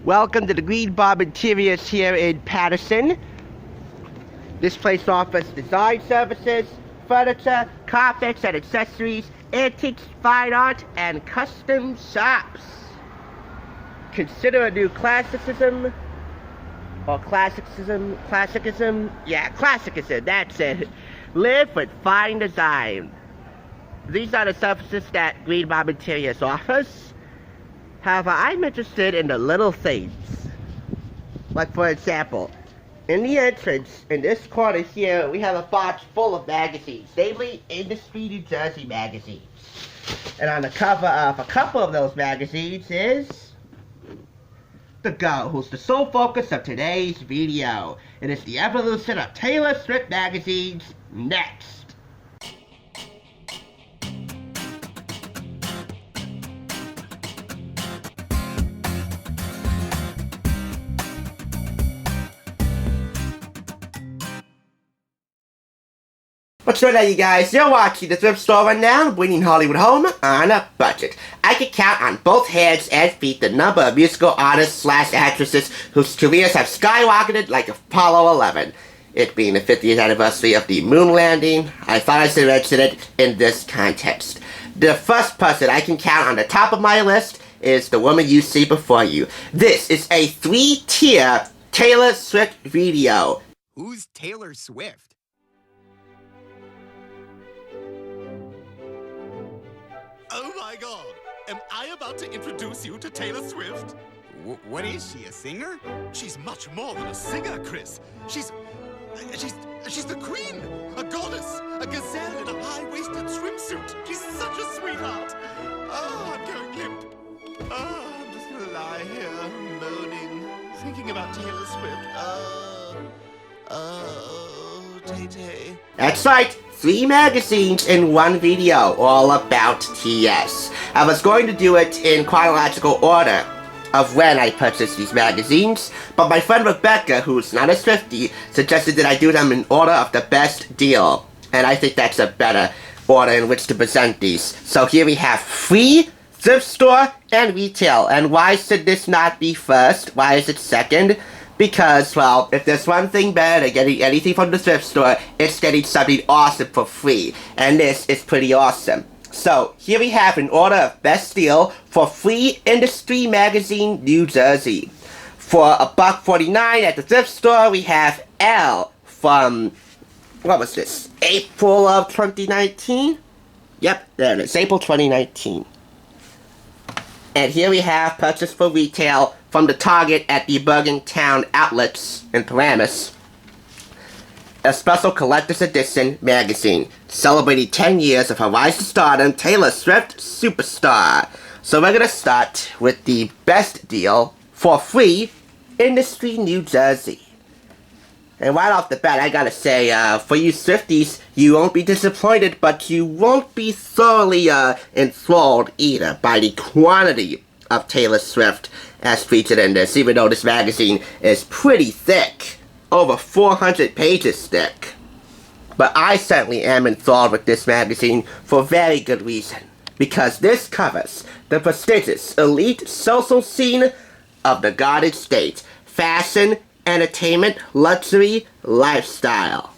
Welcome to the Green Bomb Interiors here in Patterson. This place offers design services, furniture, carpets and accessories, antiques, fine art, and custom shops. Consider a new classicism, or classicism, yeah, classicism, that's it. Live with fine design. These are the services that Green Bomb Interiors offers. However, I'm interested in the little things. Like, for example, in the entrance, in this corner here, we have a box full of magazines, namely Industry New Jersey magazines. And on the cover of a couple of those magazines is the girl who's the sole focus of today's video. It is the evolution of Taylor Swift magazines next. What's going on, you guys? You're watching the thrift store right now, bringing Hollywood home on a budget. I can count on both hands and feet the number of musical artists / actresses whose careers have skyrocketed like Apollo 11. It being the 50th anniversary of the moon landing, I thought I should mention it in this context. The first person I can count on the top of my list is the woman you see before you. This is a 3-tier Taylor Swift video. Who's Taylor Swift? Oh my god! Am I about to introduce you to Taylor Swift? What is she, a singer? She's much more than a singer, Chris. She's the queen! A goddess! A gazelle in a high-waisted swimsuit! She's such a sweetheart! Oh, I'm going limp. Oh, I'm just gonna lie here, moaning, thinking about Taylor Swift. Tay-Tay. That's right, 3 magazines in 1 video, all about TS. I was going to do it in chronological order of when I purchased these magazines, but my friend Rebecca, who's not a Swiftie, suggested that I do them in order of the best deal. And I think that's a better order in which to present these. So here we have free, thrift store, and retail. And why should this not be first? Why is it second? Because, well, if there's one thing better than getting anything from the thrift store, it's getting something awesome for free. And this is pretty awesome. So, here we have an order of best deal for free Industry Magazine, New Jersey. For $1.49 at the thrift store, we have L from, what was this, April of 2019? Yep, there it is, April 2019. And here we have purchase for retail from the Target at the Bergentown outlets in Paramus. A special collector's edition magazine celebrating 10 years of her rise to stardom, Taylor Swift Superstar. So we're gonna start with the best deal for free, Industry New Jersey. And right off the bat, I gotta say, for you Swifties, you won't be disappointed, but you won't be thoroughly enthralled either by the quantity of Taylor Swift as featured in this, even though this magazine is pretty thick, over 400 pages thick. But I certainly am enthralled with this magazine for very good reason, because this covers the prestigious elite social scene of the Garden State, fashion, entertainment, luxury, lifestyle.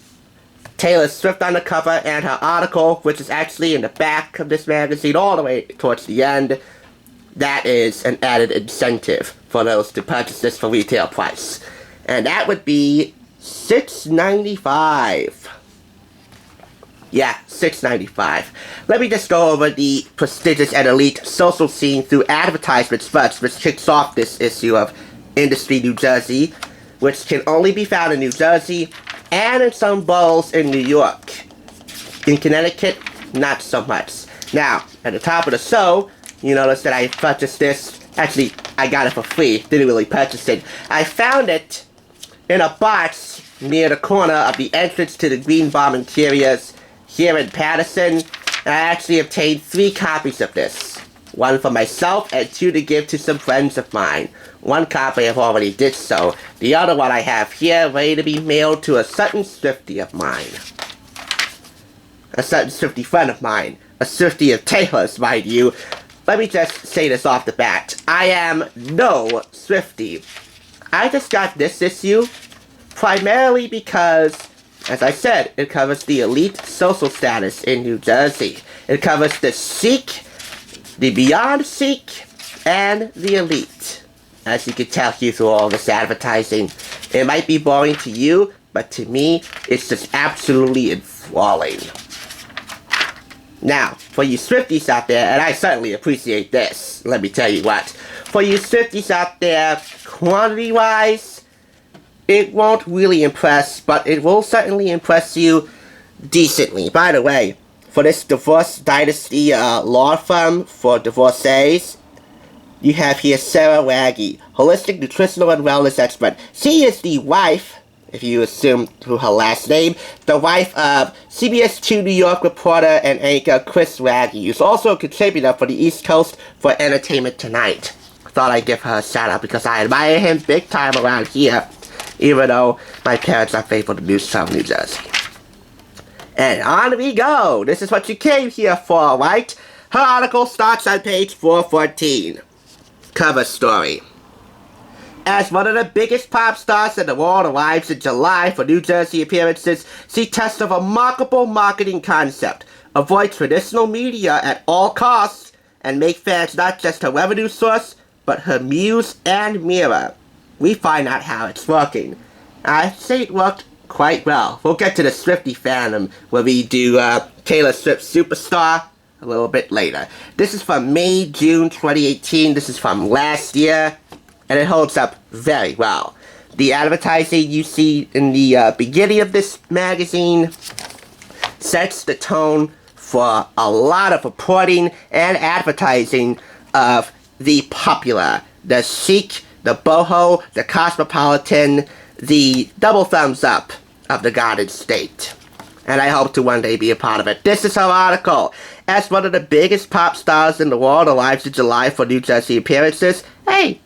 Taylor Swift on the cover, and her article, which is actually in the back of this magazine all the way towards the end, that is an added incentive for those to purchase this for retail price. And that would be $6.95. Yeah, $6.95. Let me just go over the prestigious and elite social scene through advertisements first, which kicks off this issue of Industry New Jersey, which can only be found in New Jersey and in some boroughs in New York. In Connecticut, not so much. Now, at the top of the show, you notice that I purchased this. Actually, I got it for free. Didn't really purchase it. I found it in a box near the corner of the entrance to the Green Bomb Interiors here in Patterson. And I actually obtained 3 copies of this. 1 for myself and 2 to give to some friends of mine. 1 copy I've already did so. The other one I have here ready to be mailed to a certain Swiftie of mine. A certain Swiftie friend of mine. A Swiftie of Taylor's, mind you. let me just say this off the bat. I am no Swiftie. I just got this issue primarily because, as I said, it covers the elite social status in New Jersey. It covers the chic, the beyond chic, and the elite. As you can tell here through all this advertising. It might be boring to you, but to me, it's just absolutely enthralling. Now, for you Swifties out there, and I certainly appreciate this, let me tell you what. For you Swifties out there, quantity-wise, it won't really impress, but it will certainly impress you decently. By the way, for this Divorce Dynasty law firm for divorcees, you have here Sarah Waggy, holistic nutritional and wellness expert. She is the wife, if you assume through her last name, the wife of CBS 2 New York reporter and anchor Chris Waggy, who's also a contributor for the East Coast for Entertainment Tonight. Thought I'd give her a shout out because I admire him big time around here, even though my parents are faithful to Newtown, New Jersey. And on we go! This is what you came here for, right? Her article starts on page 414. Cover story. As one of the biggest pop stars in the world arrives in July for New Jersey appearances, she tests a remarkable marketing concept. Avoid traditional media at all costs and make fans not just her revenue source, but her muse and mirror. We find out how it's working. I'd say it worked quite well. We'll get to the Swiftie fandom where we do Taylor Swift Superstar a little bit later. This is from May, June 2018. This is from last year, and it holds up very well. The advertising you see in the beginning of this magazine sets the tone for a lot of reporting and advertising of the popular, the chic, the boho, the cosmopolitan, the double thumbs up of the Garden State. And I hope to one day be a part of it. This is her article. As one of the biggest pop stars in the world arrives in July for New Jersey appearances, hey,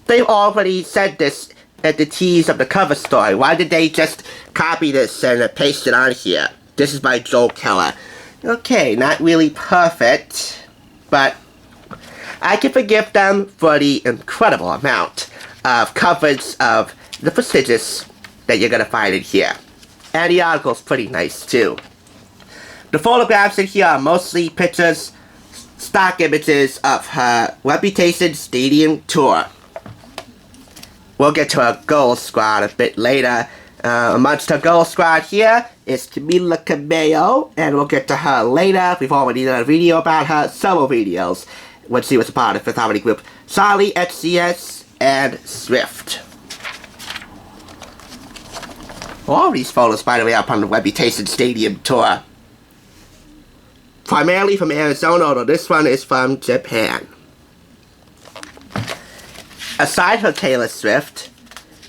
they've already said this at the tease of the cover story. Why did they just copy this and paste it on here? This is by Joel Keller. Okay, not really perfect, but I can forgive them for the incredible amount of coverage of the prestigious that you're going to find in here. And the article's pretty nice, too. The photographs in here are mostly pictures, stock images of her Reputation Stadium tour. We'll get to her Gold Squad a bit later. Amongst her Gold Squad here is Camila Cabello, and we'll get to her later. We've already done a video about her, several videos, when she was a part of the Fifth Harmony group. Charlie XCS and Swift. All these photos, by the way, are from the Reputation Stadium tour. Primarily from Arizona, although this one is from Japan. Aside from Taylor Swift,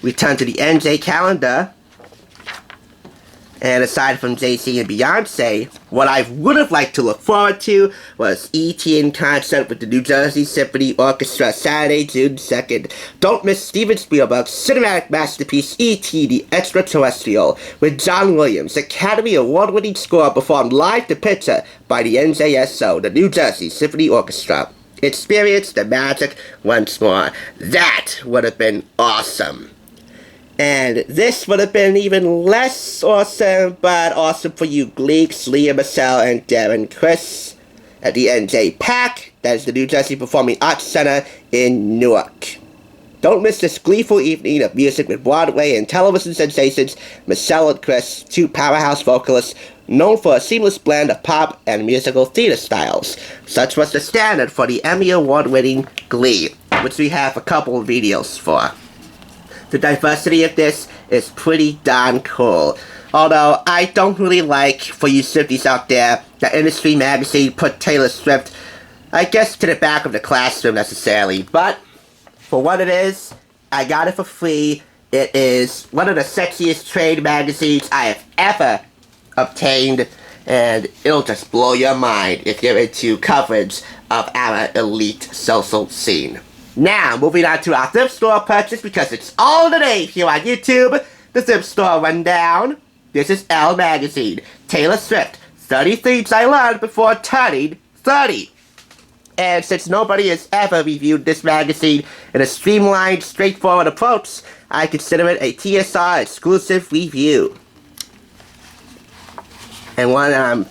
we turn to the NJ calendar. And aside from Jay-Z and Beyonce, what I would have liked to look forward to was E.T. in concert with the New Jersey Symphony Orchestra, Saturday, June 2nd. Don't miss Steven Spielberg's cinematic masterpiece, E.T. the Extraterrestrial, with John Williams' Academy Award-winning score performed live to picture by the NJSO, the New Jersey Symphony Orchestra. Experience the magic once more. That would have been awesome. And this would have been even less awesome, but awesome for you Gleeks, Leah, Marcel, and Darren Chris at the NJ PAC, that is the New Jersey Performing Arts Center in Newark. Don't miss this gleeful evening of music with Broadway and television sensations Marcel and Chris, two powerhouse vocalists known for a seamless blend of pop and musical theater styles. Such was the standard for the Emmy Award-winning Glee, which we have a couple of videos for. The diversity of this is pretty darn cool. Although, I don't really like, for you Swifties out there, that Industry Magazine put Taylor Swift, I guess, to the back of the classroom necessarily. But, for what it is, I got it for free. It is one of the sexiest trade magazines I have ever obtained. And it'll just blow your mind if you're into coverage of our elite social scene. Now, moving on to our thrift store purchase, because it's all the day here on YouTube, the thrift store rundown. This is Elle Magazine. Taylor Swift, 30 things I learned before turning 30. And since nobody has ever reviewed this magazine in a streamlined, straightforward approach, I consider it a TSR exclusive review. And one I'm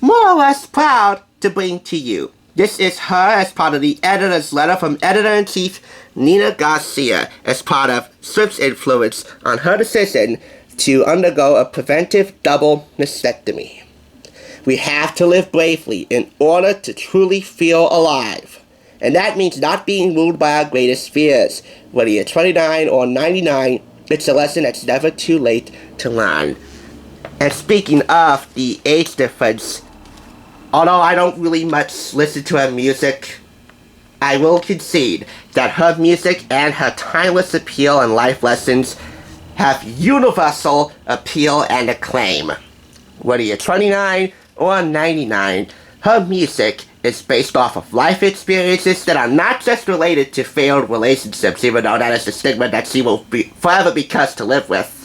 more or less proud to bring to you. This is her as part of the editor's letter from Editor-in-Chief Nina Garcia as part of Swift's influence on her decision to undergo a preventive double mastectomy. We have to live bravely in order to truly feel alive. And that means not being ruled by our greatest fears. Whether you're 29 or 99, it's a lesson that's never too late to learn. And speaking of the age difference, although I don't really much listen to her music, I will concede that her music and her timeless appeal and life lessons have universal appeal and acclaim. Whether you're 29 or 99, her music is based off of life experiences that are not just related to failed relationships, even though that is the stigma that she will forever be cursed to live with,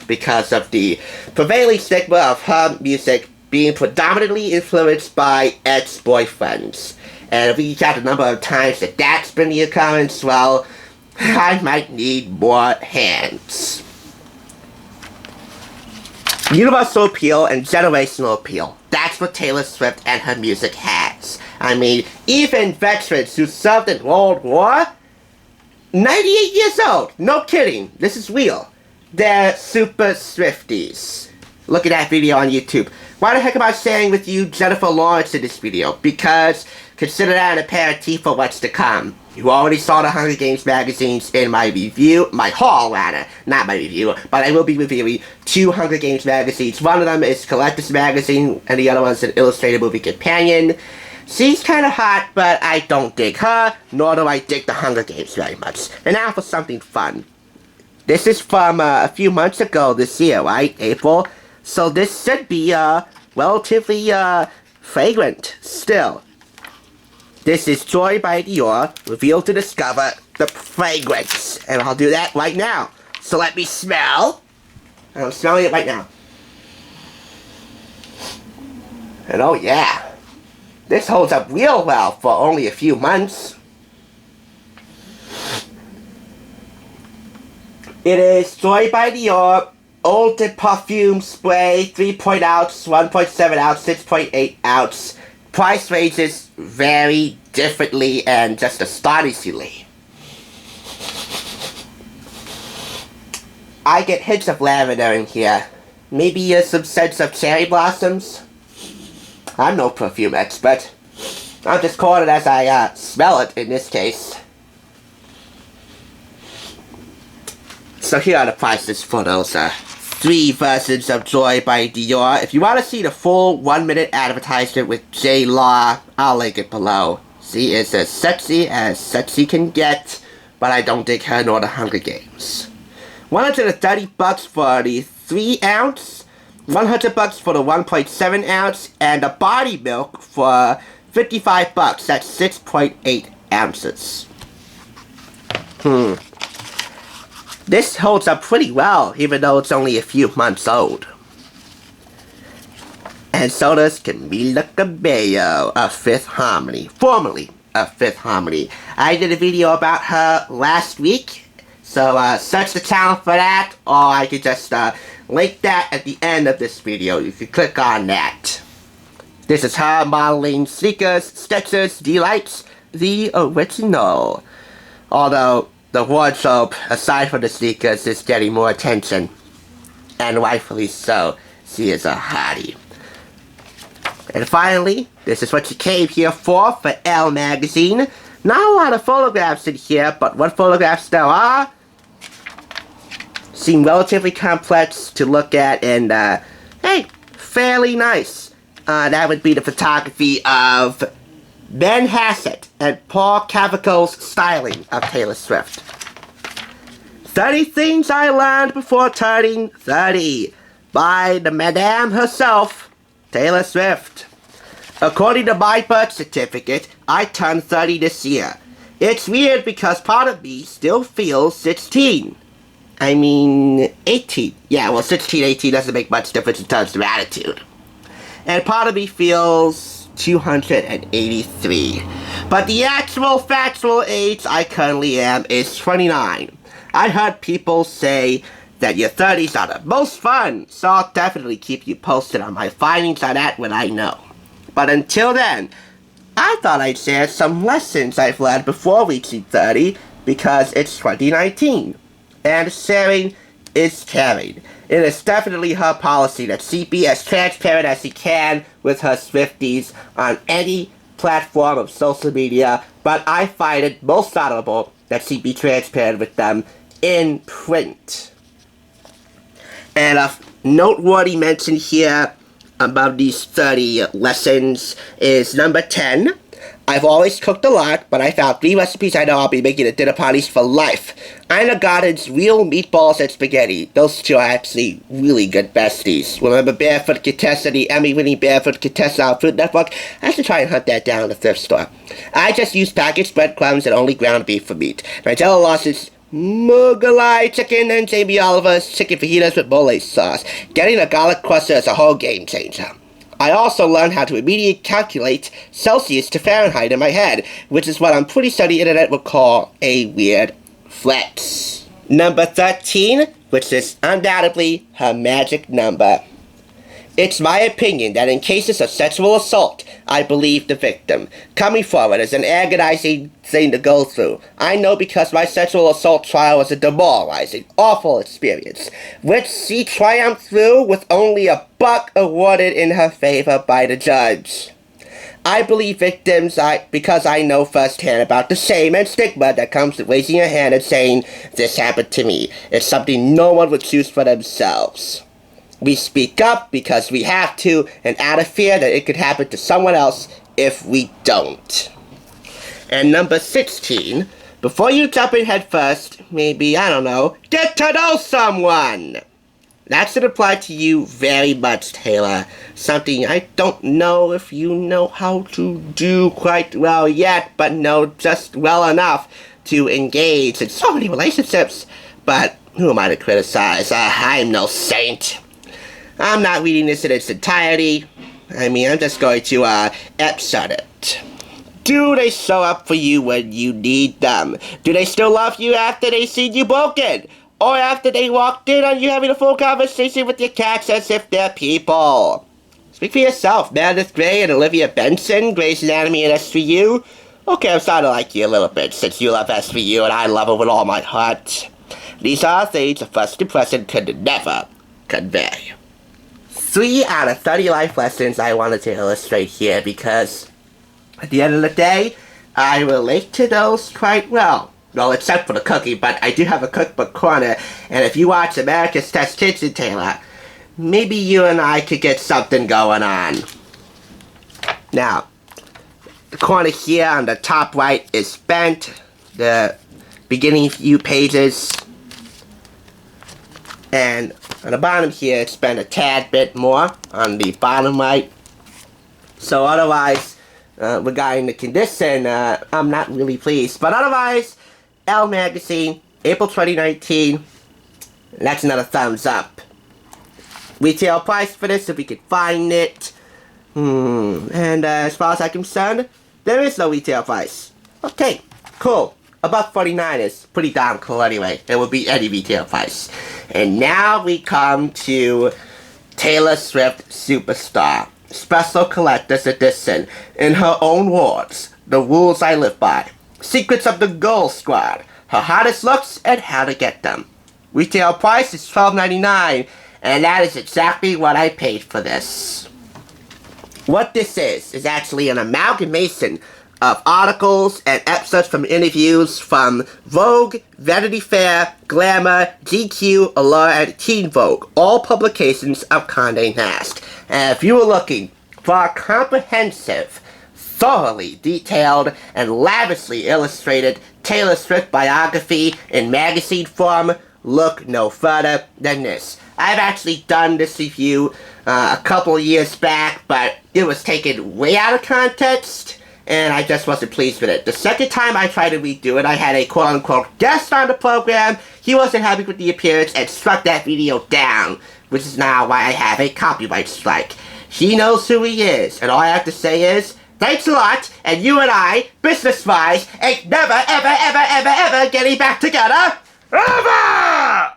because of the prevailing stigma of her music being predominantly influenced by ex-boyfriends. And if we count the number of times that that's been the occurrence, well, I might need more hands. Universal appeal and generational appeal. That's what Taylor Swift and her music has. I mean, even veterans who served in World War, 98 years old, no kidding, this is real. They're super Swifties. Look at that video on YouTube. Why the heck am I sharing with you Jennifer Lawrence in this video? Because consider that an aperitif for what's to come. You already saw the Hunger Games magazines in my review, my haul rather, not my review, but I will be reviewing 2 Hunger Games magazines. One of them is Collector's Magazine, and the other one's an illustrated movie companion. She's kinda hot, but I don't dig her, nor do I dig the Hunger Games very much. And now for something fun. This is from a few months ago this year, right? April. So this should be relatively fragrant still. This is Joy by Dior, revealed to discover the fragrance. And I'll do that right now. So let me smell. I'm smelling it right now. And oh yeah, this holds up real well for only a few months. It is Joy by Dior Eau de Parfum Spray 3.0 ounce, 1.7 ounce, 6.8 ounce. Price ranges vary differently and just astonishingly. I get hints of lavender in here. Maybe some sense of cherry blossoms. I'm no perfume expert. I'll just call it as I smell it in this case. So here are the prices for those 3 versions of Joy by Dior. If you want to see the full 1-minute advertisement with J Law, I'll link it below. She is as sexy can get, but I don't dig her nor the Hunger Games. $130 for the 3 ounce, $100 for the 1.7 ounce, and the body milk for $55. That's 6.8 ounces. This holds up pretty well, even though it's only a few months old. And so does Camila Cabello of Fifth Harmony, formerly of Fifth Harmony. I did a video about her last week, so search the channel for that, or I could just link that at the end of this video. You can click on that. This is her modeling sneakers, Skechers Delights, the original. Although the wardrobe, aside from the sneakers, is getting more attention. And rightfully so. She is a hottie. And finally, this is what you came here for Elle magazine. Not a lot of photographs in here, but what photographs there are seem relatively complex to look at and, hey, fairly nice. That would be the photography of Ben Hassett and Paul Cavicle's styling of Taylor Swift. 30 Things I Learned Before Turning 30 by the Madame herself, Taylor Swift. According to my birth certificate, I turned 30 this year. It's weird because part of me still feels 16. I mean, 18. Yeah, well, 16, 18 doesn't make much difference in terms of attitude. And part of me feels 283. But the actual factual age I currently am is 29. I heard people say that your 30s are the most fun, so I'll definitely keep you posted on my findings on that when I know. But until then, I thought I'd share some lessons I've learned before reaching 30 because it's 2019. And sharing is caring. It is definitely her policy that she be as transparent as she can with her Swifties on any platform of social media, but I find it most honorable that she be transparent with them in print. And a noteworthy mention here about these 30 lessons is number 10. I've always cooked a lot, but I found 3 recipes I know I'll be making at dinner parties for life. Ina Garden's real meatballs and spaghetti. Those 2 are actually really good besties. Remember Barefoot Contessa, the Emmy-winning Barefoot Contessa on Food Network? I should try and hunt that down at the thrift store. I just use packaged breadcrumbs and only ground beef for meat. Nigella Lawson's Mughalai chicken and Jamie Oliver's chicken fajitas with mole sauce. Getting a garlic crusher is a whole game changer. I also learned how to immediately calculate Celsius to Fahrenheit in my head, which is what I'm pretty sure the internet would call a weird flex. Number 13, which is undoubtedly her magic number. It's my opinion that in cases of sexual assault, I believe the victim. Coming forward is an agonizing thing to go through. I know because my sexual assault trial was a demoralizing, awful experience, which she triumphed through with only $1 awarded in her favor by the judge. I believe victims because I know firsthand about the shame and stigma that comes with raising your hand and saying, "This happened to me." It's something no one would choose for themselves. We speak up because we have to, and out of fear that it could happen to someone else if we don't. And number 16, before you jump in head first, maybe, I don't know, get to know someone! That should apply to you very much, Taylor. Something I don't know if you know how to do quite well yet, but know just well enough to engage in so many relationships. But who am I to criticize? I'm no saint. I'm not reading this in its entirety. I'm just going to episode it. Do they show up for you when you need them? Do they still love you after they seen you broken? Or after they walked in on you having a full conversation with your cats as if they're people? Speak for yourself, Meredith Grey and Olivia Benson, Grey's Anatomy and SVU. Okay, I'm starting to like you a little bit since you love SVU and I love it with all my heart. These are things a first impression could never convey. 3 out of 30 life lessons I wanted to illustrate here because at the end of the day, I relate to those quite well. Well, except for the cooking, but I do have a cookbook corner, and if you watch America's Test Kitchen, Taylor, maybe you and I could get something going on. Now, the corner here on the top right is bent. The beginning few pages. And on the bottom here, it's been a tad bit more on the bottom right. So otherwise, regarding the condition, I'm not really pleased. But otherwise, Elle Magazine, April 2019, that's another thumbs up. Retail price for this, if we could find it. And as far as I'm concerned, there is no retail price. Okay, cool. $1.49 is pretty darn cool anyway. It would be any retail price. And now we come to Taylor Swift Superstar. Special Collector's Edition. In her own words, the rules I live by. Secrets of the Girl Squad. Her hottest looks and how to get them. Retail price is $12.99. And that is exactly what I paid for this. What this is actually an amalgamation of articles and excerpts from interviews from Vogue, Vanity Fair, Glamour, GQ, Allure, and Teen Vogue, all publications of Condé Nast. And if you were looking for a comprehensive, thoroughly detailed, and lavishly illustrated Taylor Swift biography in magazine form, look no further than this. I've actually done this review a couple years back, but it was taken way out of context, and I just wasn't pleased with it. The second time I tried to redo it, I had a quote-unquote guest on the program. He wasn't happy with the appearance and struck that video down, which is now why I have a copyright strike. He knows who he is, and all I have to say is, Thanks a lot, and you and I, business-wise, ain't never, ever, ever, ever, ever getting back together. Ever!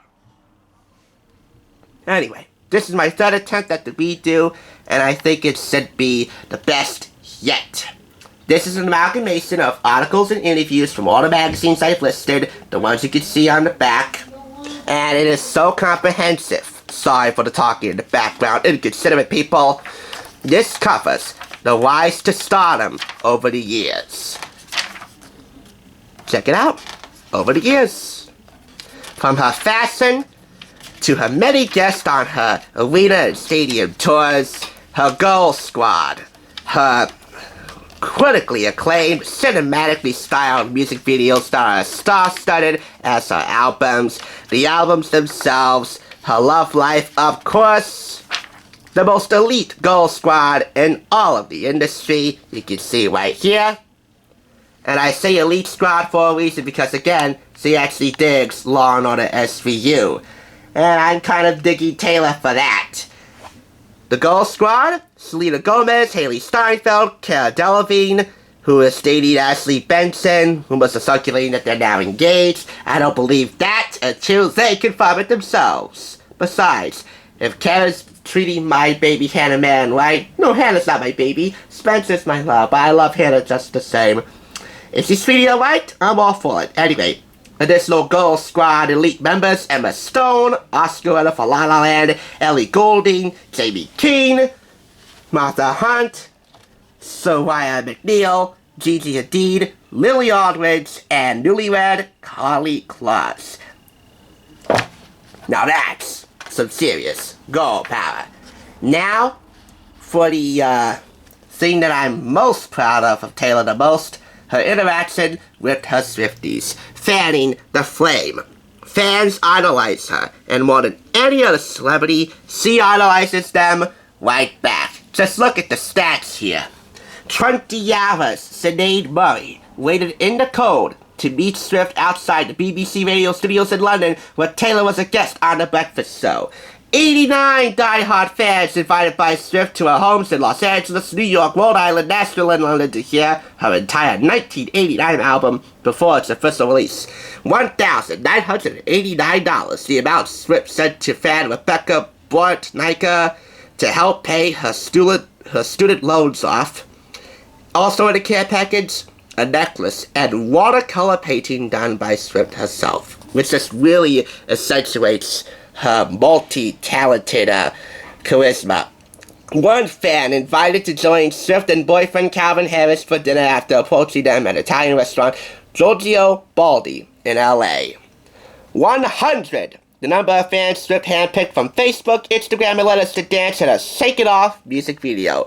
Anyway, this is my third attempt at the redo, and I think it should be the best yet. This is an amalgamation of articles and interviews from all the magazines I've listed, the ones you can see on the back, and it is so comprehensive. Sorry for the talking in the background, inconsiderate people. This covers the rise to stardom over the years. Check it out. Over the years. From her fashion, to her many guests on her arena and stadium tours, her Girl Squad, her critically acclaimed, cinematically styled music videos that are as star-studded as her albums, the albums themselves, her love life, of course, the most elite Girl Squad in all of the industry, you can see right here. And I say elite squad for a reason because, again, she actually digs Law & Order SVU. And I'm kind of digging Taylor for that. The Girl Squad, Selena Gomez, Haley Steinfeld, Cara Delevingne, who is dating Ashley Benson, rumors are circulating that they're now engaged. I don't believe that until they confirm it themselves. Besides, if Cara's treating my baby Hannah man right, no, Hannah's not my baby, Spencer's my love, but I love Hannah just the same. If she's treating her right, I'm all for it. Anyway, additional Girl Squad elite members: Emma Stone, Oscar winner for La La Land, Ellie Goulding, Jamie Keane, Martha Hunt, Soraya McNeil, Gigi Hadid, Lily Aldridge, and newlywed Carly Kloss. Now that's some serious girl power. Now, for the thing that I'm most proud of Taylor the most, her interaction with her Swifties, fanning the flame. Fans idolize her, and more than any other celebrity, she idolizes them right back. Just look at the stats here. 20 hours Sinead Murray waited in the cold to meet Swift outside the BBC radio studios in London, where Taylor was a guest on The Breakfast Show. 89 die-hard fans invited by Swift to her homes in Los Angeles, New York, Rhode Island, Nashville, and London to hear her entire 1989 album before its official release. $1,989, the amount Swift sent to fan Rebecca Bortniker to help pay her student loans off. Also in the care package, a necklace and watercolor painting done by Swift herself, which just really accentuates her multi-talented charisma. One fan invited to join Swift and boyfriend Calvin Harris for dinner after approaching them at an Italian restaurant, Giorgio Baldi, in LA. 100, the number of fans Swift handpicked from Facebook, Instagram, and letters to dance in a Shake It Off music video.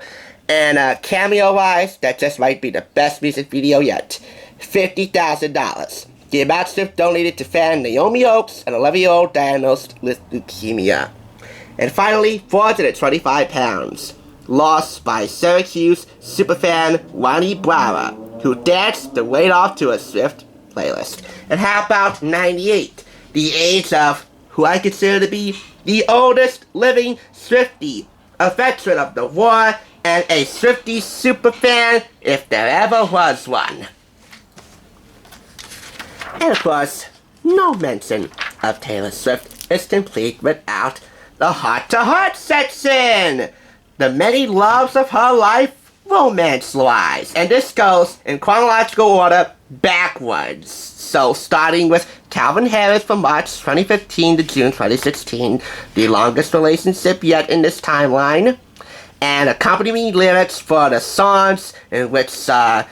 And cameo-wise, that just might be the best music video yet. $50,000. The amount Swift donated to fan Naomi Oakes, an 11-year-old diagnosed with leukemia. And finally, 425 pounds. Lost by Syracuse superfan Ronnie Brower, who danced the weight off to a Swift playlist. And how about 98? The age of who I consider to be the oldest living Swiftie, a veteran of the war, and a Swiftie superfan if there ever was one. And of course, no mention of Taylor Swift is complete without the heart-to-heart section! The many loves of her life, romance-wise. And this goes in chronological order backwards. So starting with Calvin Harris from March 2015 to June 2016, the longest relationship yet in this timeline. And accompanying lyrics for the songs in which the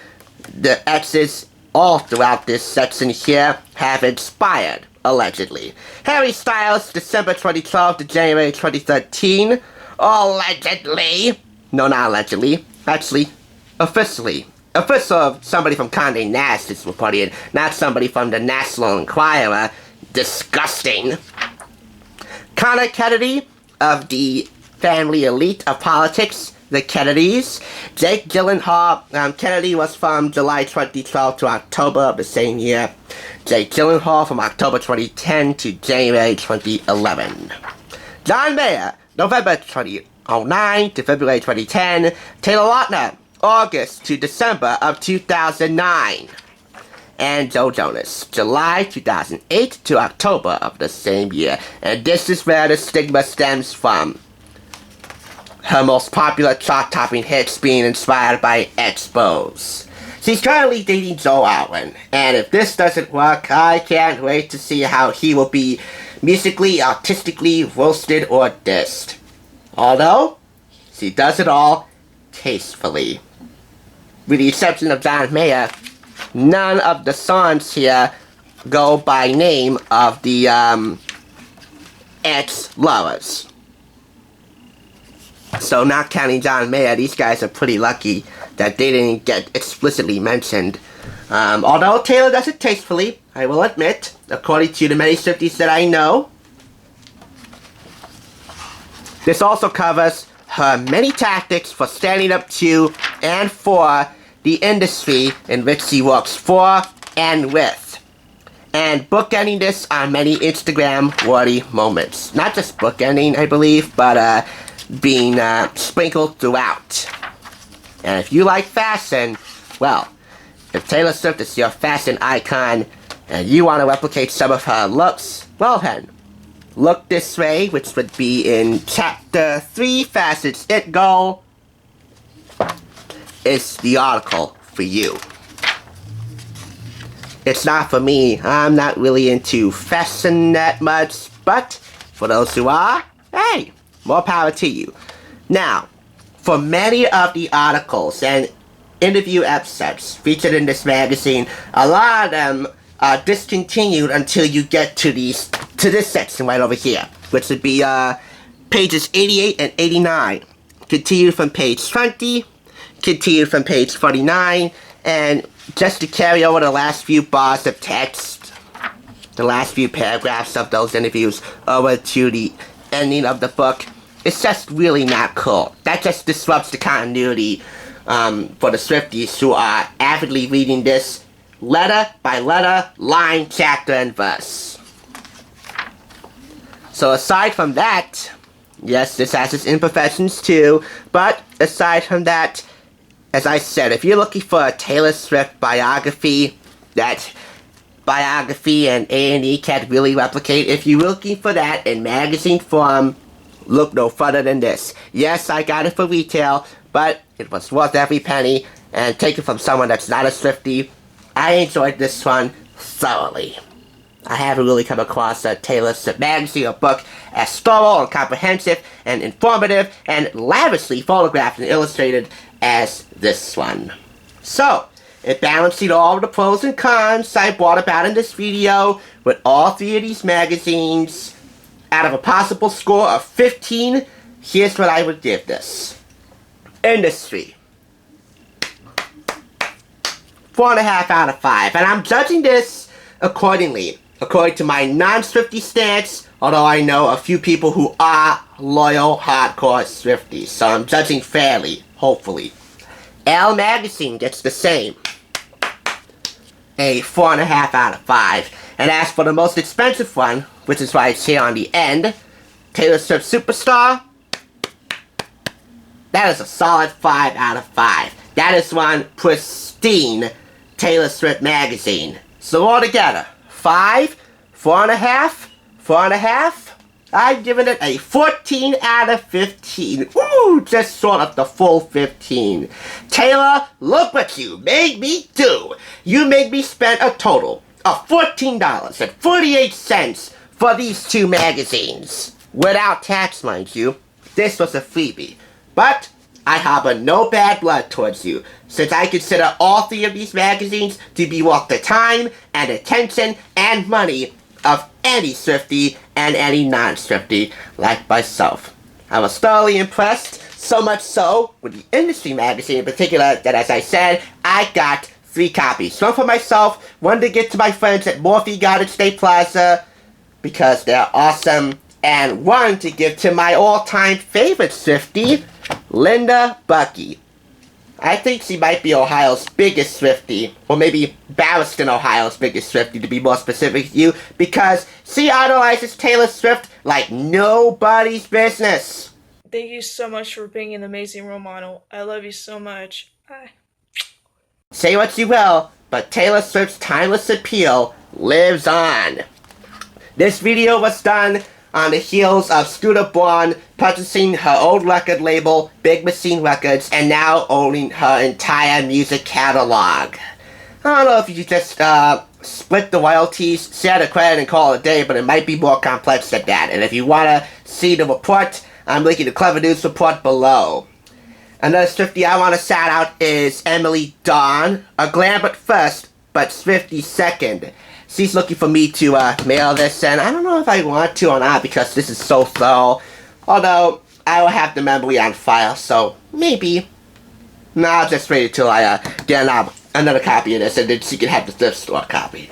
exes all throughout this section here have inspired, allegedly. Harry Styles, December 2012 to January 2013. Allegedly. No, not allegedly. Actually, officially. Official, somebody from Condé Nast is reporting it, not somebody from the National Enquirer. Disgusting. Connor Kennedy of the family elite of politics, the Kennedys. Jake Gyllenhaal. Kennedy was from July 2012 to October of the same year. Jake Gyllenhaal from October 2010 to January 2011. John Mayer, November 2009 to February 2010. Taylor Lautner, August to December of 2009. And Joe Jonas, July 2008 to October of the same year. And this is where the stigma stems from. Her most popular chart-topping hits being inspired by Expos. She's currently dating Joe Alwyn, and if this doesn't work, I can't wait to see how he will be musically, artistically roasted or dissed. Although, she does it all tastefully. With the exception of John Mayer, none of the songs here go by name of the ex-lovers. So not counting John Mayer, these guys are pretty lucky that they didn't get explicitly mentioned. Although Taylor does it tastefully, I will admit, according to the many Swifties that I know. This also covers her many tactics for standing up to and for the industry in which she works for and with. And bookending this on many Instagram-worthy moments. Not just bookending, I believe, but being sprinkled throughout. And if you like fashion, well, if Taylor Swift is your fashion icon and you want to replicate some of her looks, well then, look this way, which would be in Chapter 3, Facets It Go, is the article for you. It's not for me. I'm not really into fashion that much, but for those who are, hey, more power to you. Now, for many of the articles and interview episodes featured in this magazine, a lot of them are discontinued until you get to this section right over here, which would be pages 88 and 89. Continued from page 20, continued from page 49, and just to carry over the last few bars of text, the last few paragraphs of those interviews over to the ending of the book, it's just really not cool. That just disrupts the continuity for the Swifties who are avidly reading this letter by letter, line, chapter, and verse. So aside from that, yes, this has its imperfections too, but aside from that, as I said, if you're looking for a Taylor Swift biography that biography and A&E can't really replicate, if you're looking for that in magazine form, look no further than this. Yes, I got it for retail, but it was worth every penny, and take it from someone that's not a Swiftie. I enjoyed this one thoroughly. I haven't really come across a Taylor Swift magazine or book as thorough and comprehensive and informative and lavishly photographed and illustrated as this one. So, it balancing all of the pros and cons I brought about in this video with all three of these magazines. Out of a possible score of 15, here's what I would give this. Industry. 4.5 out of 5. And I'm judging this accordingly. According to my non-Swiftie stance, although I know a few people who are loyal, hardcore Swifties. So I'm judging fairly, hopefully. Elle Magazine gets the same. A 4.5 out of 5. And as for the most expensive one, which is why it's here on the end, Taylor Swift Superstar, that is a solid 5 out of 5. That is one pristine Taylor Swift magazine. So altogether, 5, 4.5, 4.5, I've given it a 14 out of 15. Woo! Just sort of the full 15. Taylor, look what you made me do. You made me spend a total of $14.48 for these two magazines. Without tax, mind you. This was a freebie. But I harbor no bad blood towards you, since I consider all three of these magazines to be worth the time and attention and money of any Swiftie and any non-Swiftie like myself. I was thoroughly impressed, so much so with the industry magazine in particular that, as I said, I got 3 copies. One for myself, one to get to my friends at Morphe Garden State Plaza because they're awesome, and one to give to my all-time favorite Swiftie, Linda Bucky. I think she might be Ohio's biggest Swiftie, or maybe Barriston, Ohio's biggest Swiftie to be more specific to you, because she idolizes Taylor Swift like nobody's business. Thank you so much for being an amazing role model. I love you so much. Bye. Say what you will, but Taylor Swift's timeless appeal lives on. This video was done on the heels of Scooter Braun purchasing her old record label, Big Machine Records, and now owning her entire music catalog. I don't know if you should just split the royalties, share the credit, and call it a day, but it might be more complex than that. And if you want to see the report, I'm linking the Clever News report below. Another Swiftie I want to shout out is Emily Dawn, a glam but first, but Swiftie second. She's looking for me to mail this, and I don't know if I want to or not because this is so thorough. Although, I will have the memory on file, so maybe. No, I'll just wait until I get another copy of this, and then she can have the thrift store copy.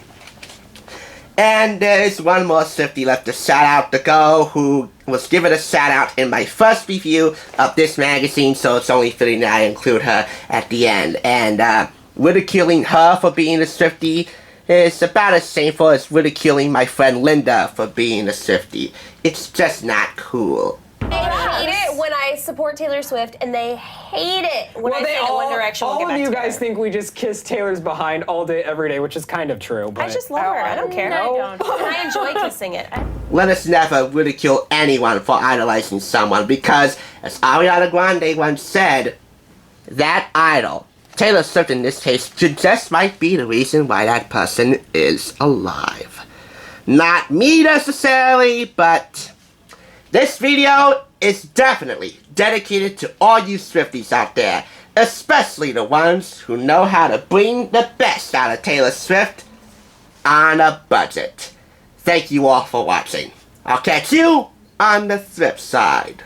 And there's one more Swiftie left to shout out, the girl who was given a shout out in my first review of this magazine, so it's only fitting that I include her at the end. And ridiculing her for being a Swiftie is about as shameful as ridiculing my friend Linda for being a Swiftie. It's just not cool. They hate it when I support Taylor Swift, and they hate it when I say that One Direction will get all back of you together. guys think we just kiss Taylor's behind all day, every day, which is kind of true. But I just love her. I don't care. No. I don't. And I enjoy kissing it. Let us never ridicule anyone for idolizing someone because, as Ariana Grande once said, that idol, Taylor Swift in this case, just might be the reason why that person is alive. Not me necessarily, but this video is definitely dedicated to all you Swifties out there, especially the ones who know how to bring the best out of Taylor Swift on a budget. Thank you all for watching. I'll catch you on the flip side.